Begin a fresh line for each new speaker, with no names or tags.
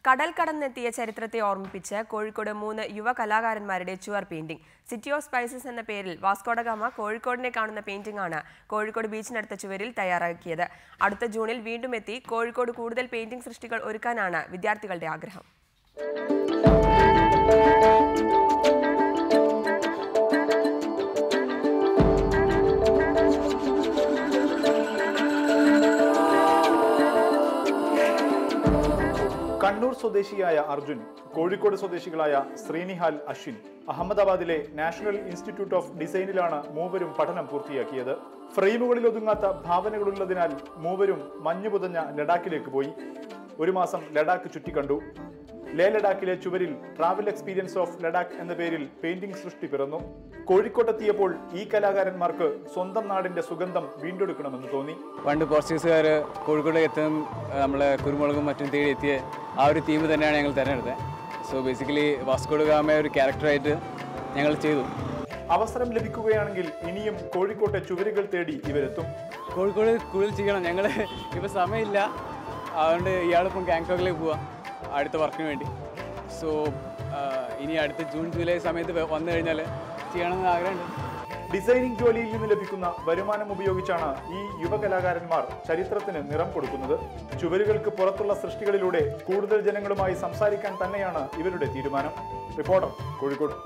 കടൽ കടന്നെത്തിയ ചരിത്രത്തെ ഓർമ്മിപ്പിച്ച് കോഴിക്കോട് 3 യുവ കലാകാരന്മാരുടെ ചുവർ പെയിന്റിംഗ്. സിറ്റി ഓഫ് സ്പൈസസ് എന്ന പേരിൽ വാസ്കോഡ ഗാമ കോഴിക്കോടിനെ കാണുന്ന പെയിന്റിംഗ് ആണ് കോഴിക്കോട് ബീച്ചിനടുത്ത ചുവരിൽ തയ്യാറാക്കിയത്. അടുത്ത ജൂണിൽ വീണ്ടും എത്തി കോഴിക്കോട് കൂടുതൽ പെയിന്റിംഗ് സൃഷ്ടികൾ ഒരുക്കാനാണ് വിദ്യാർത്ഥികളുടെ ആഗ്രഹം.
കണ്ണൂർ സ്വദേശിയായ അർജുൻ, കോഴിക്കോട് സ്വദേശികളായ ശ്രീനിഹാൽ, അശ്വിൻ അഹമ്മദാബാദിലെ നാഷണൽ ഇൻസ്റ്റിറ്റ്യൂട്ട് ഓഫ് ഡിസൈനിലാണ് മൂവരും പഠനം പൂർത്തിയാക്കിയത്. ഫ്രെയിമുകളിൽ ഒതുങ്ങാത്ത ഭാവനകളുള്ളതിനാൽ മൂവരും മഞ്ഞുപുതഞ്ഞ ലഡാക്കിലേക്ക് പോയി. ഒരു മാസം ലഡാക്ക് ചുറ്റിക്കണ്ടു. ലേ ലഡാക്കിലെ ചുവരിൽ ട്രാവൽ എക്സ്പീരിയൻസ് ഓഫ് ലഡാക്ക് എന്ന പേരിൽ പെയിന്റിംഗ് സൃഷ്ടി പിറന്നു. കോഴിക്കോട്ടെത്തിയപ്പോൾ ഈ കലാകാരന്മാർക്ക് സ്വന്തം നാടിന്റെ സുഗന്ധം വീണ്ടെടുക്കണമെന്ന് തോന്നി.
പണ്ട് പോർച്ചുഗീസുകാർ കോഴിക്കോട്ടേക്ക് എത്തും നമ്മളെ കുരുമുളകും മറ്റും തേടി എത്തിയ ആ ഒരു തീം തന്നെയാണ് ഞങ്ങൾ തിരഞ്ഞെടുത്തത്. സോ ബേസിക്കലി വാസ്കോഡ ഗാമ ഒരു ക്യാരക്ടറായിട്ട് ഞങ്ങൾ ചെയ്തു.
അവസരം ലഭിക്കുകയാണെങ്കിൽ ഇനിയും കോഴിക്കോട്ടെ ചുവരുകൾ തേടി ഇവരെത്തും.
കോഴിക്കോട് കൂടുതൽ ചെയ്യണം. ഞങ്ങൾ ഇപ്പോൾ സമയമില്ല, അതുകൊണ്ട് ഇയാളിപ്പം ഗാങ്ടോക്കിലേക്ക് പോവാം അടുത്ത വർക്കിന് വേണ്ടി. സോ ഇനി അടുത്ത ജൂൺ ജൂലൈ സമയത്ത് വന്നു കഴിഞ്ഞാൽ ചെയ്യണമെന്ന് ആഗ്രഹമുണ്ട്.
ഡിസൈനിങ് ജോലിയിൽ നിന്ന് ലഭിക്കുന്ന വരുമാനം ഉപയോഗിച്ചാണ് ഈ യുവകലാകാരന്മാർ ചരിത്രത്തിന് നിറം കൊടുക്കുന്നത്. ചുവരുകൾക്ക് പുറത്തുള്ള സൃഷ്ടികളിലൂടെ കൂടുതൽ ജനങ്ങളുമായി സംസാരിക്കാൻ തന്നെയാണ് ഇവരുടെ തീരുമാനം. റിപ്പോർട്ടർ, കോഴിക്കോട്.